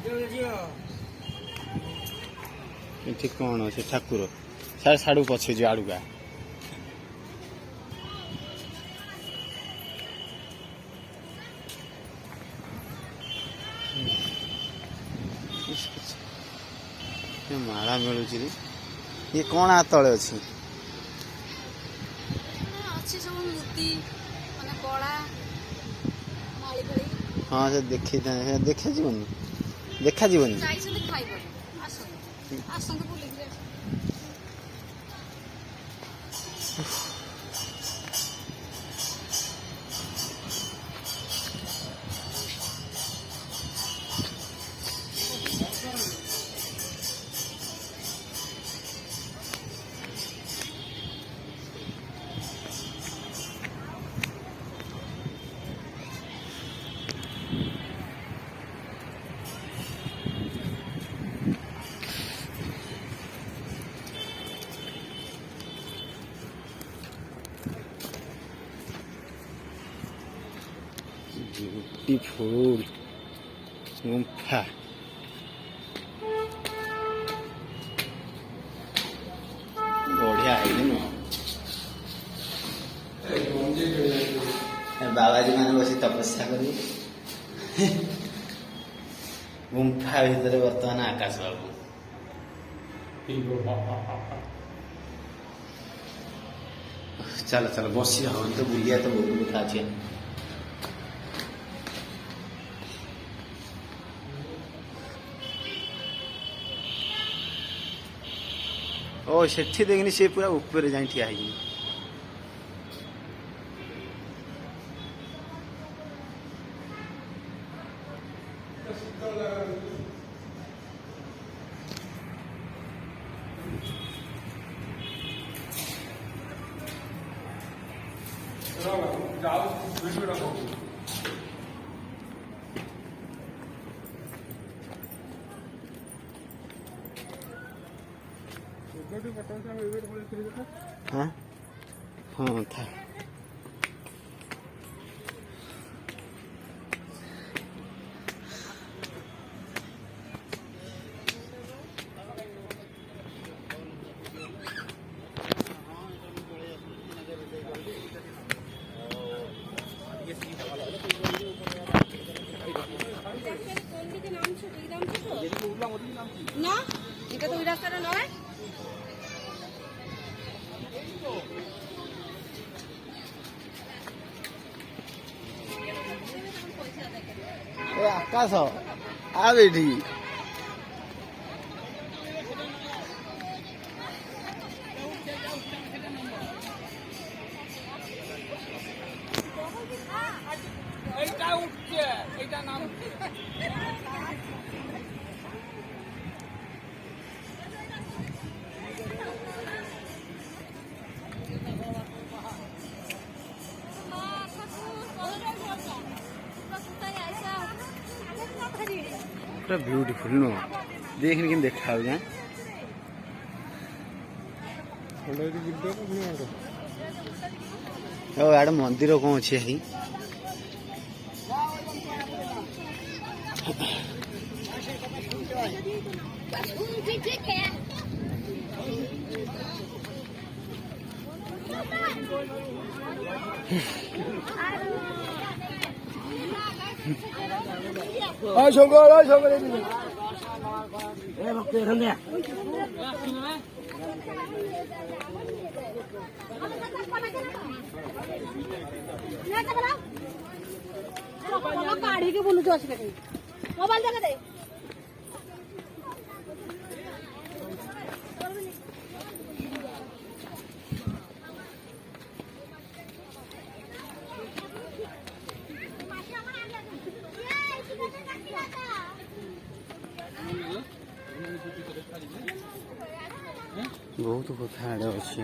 ये कौन अच्छे ठाकुर साढ़े साढ़ू पछे जो आड़ुगा माला मिलूँ ये कौन आ तले अच्छी हाँ से देखी देखा जीवन देखा जीवन ब्यूटीफुल गुम्फा बढ़िया है बाबाजी मैंने बस तपस्या करी गुम्फा भितर बर्तमान आकाश बाबू चलो चलो बसी हम तो बुलिया तो बहुत कथा अच्छे ओ सेठी देखनी से पूरा ऊपर जाए ठिया है हाँ हाँ था না এটা তো ওই রাস্তাটা নয় आकाश आ बेटी पूरा ब्यूटीफुल नो देखने के देखा हो गया ओ यार मंदिर कौन अच्छे है शंकर काढ़ी के बोलू तो मोबाइल देखा दे बहुत कथा आड़े अच्छे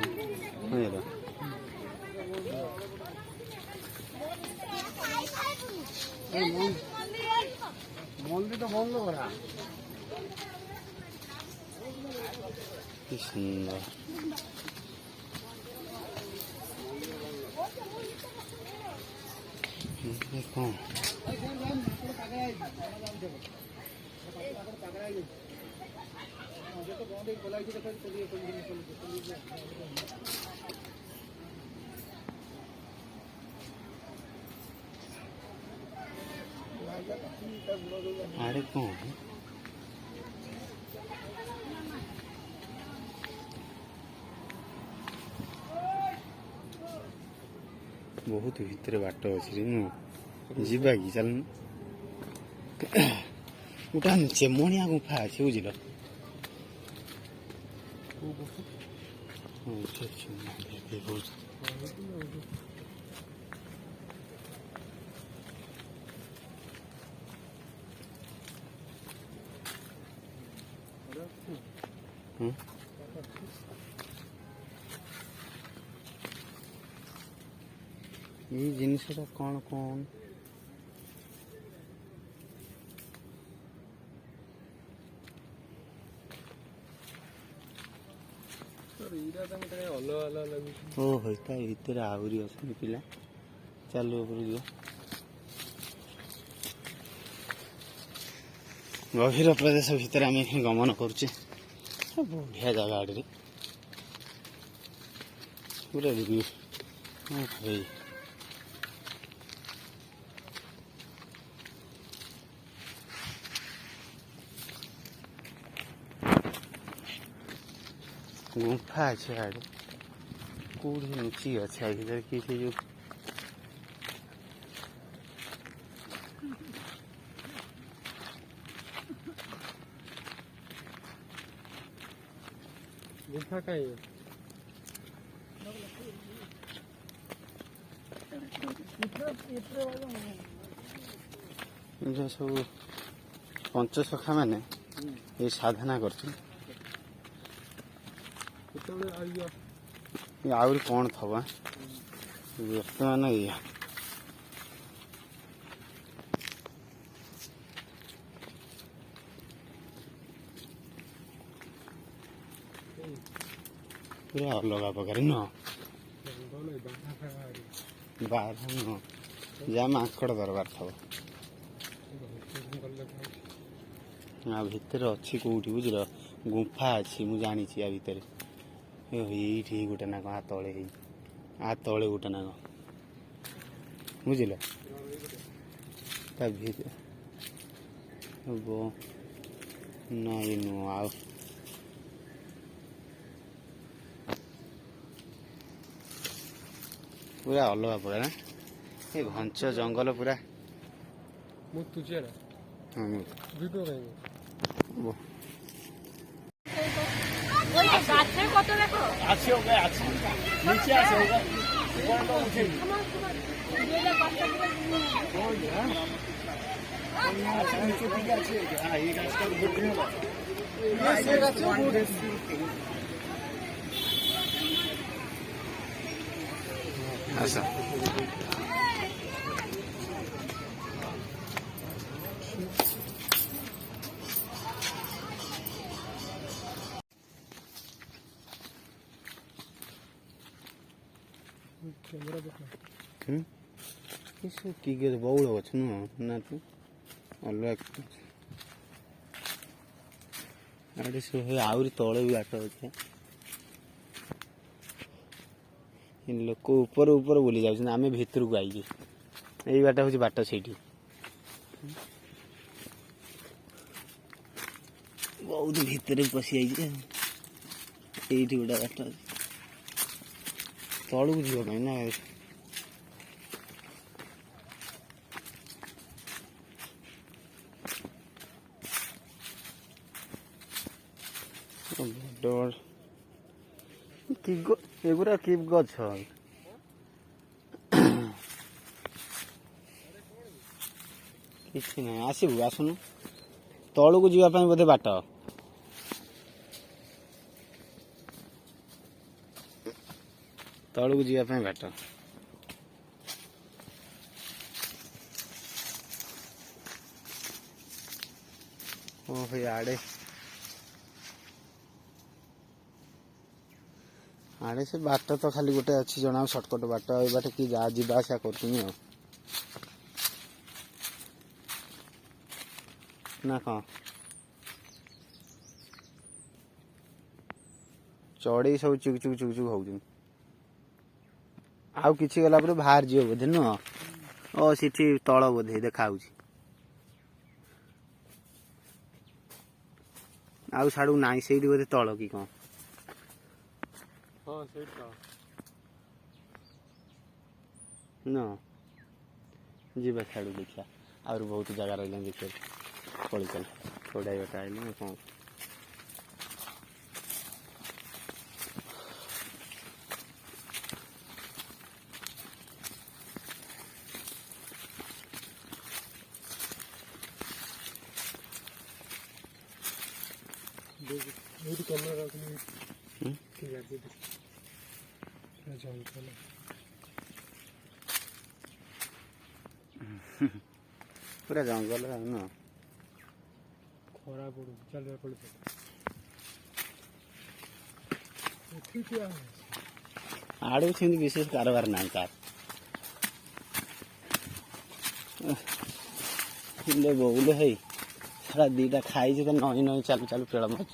मंदिर तो बंद करा कि सुंदर देखो आड़े कौन बहुत भितर बाट अच्छी जीवा कि चल गोटा चेमणिया गुफा अच्छे बुझल ये जिनसा कौन कौन ओ होता भितर आहरी अच्छा पिला चलो ऊपर जो गभीर प्रदेश भितर आम गमन करुचे बढ़िया जगह आड़े पूरा रिव्यू भाई गुंफा अच्छे आड़े कौड़ी नुची अच्छा इधर किसी जो गुफा का ही जो सब पंचसखा मैंने ये साधना करते आहरी कौन थवा बर्तमान ये पूरा अलग प्रकार न बारह न जा माकड़ दरबार थव आ भितर अच्छी कौटी बुझल गुंफा अच्छी मु जानी आ भितर ये गोटे ना आ तले आ तले गोटे ना बुझल ना ये नु आ पूरा अलग पूरा ना ये घंच जंगल पूरा हाँ গাছের কত দেখো আছে ওকে আছে নিচে আছে ওকে কোনটা উঠে নিচে দিকে আছে হ্যাঁ এই গাছটা ঘুরে না এই গাছটা ঘুরে अच्छा कि बौल अच्छे ना तू अलग आड़े सब आहरी तले भी बाट अच्छे लोक ऊपर ऊपर बुली जाऊँ आम भितर को आई यही बाट हूँ बाट से बहुत भितर पशि जाइए गोटे बाट तलू को जीवाई ना एगुरा कि गछ किसी ना आसबू आसनु तलू को जीवाई बोधे बाट तलू को जीवाई बाट ओ भाई आड़े आड़े से बाट तो खाली गोटे अच्छी जना सर्टकट बाट ये बाट कि जा आसा कर ना कौन चढ़ई सब चुक चुक चुक चुक हो आउ किछि गला पर बाहर जियो बोधे नुह ओ सिठी तळ बोधे देखा होउची आउ साडू नाही सेठी बोधे तळ की कोन हां सेठ का न जीवा साडू देखा और बहुत जगह रहले देखे पड़ी चल थोड़ा बता आइले कोन मेरी कैमरा रखनी ठीक है पूरा जंगल है ना खरा पड़ू चल रहा पड़े ठीक है आड़ू से विशेष कारोबार ना कार ले बोले है सारा दीटा खाई तो नई नई चालू चालू पेड़ माछ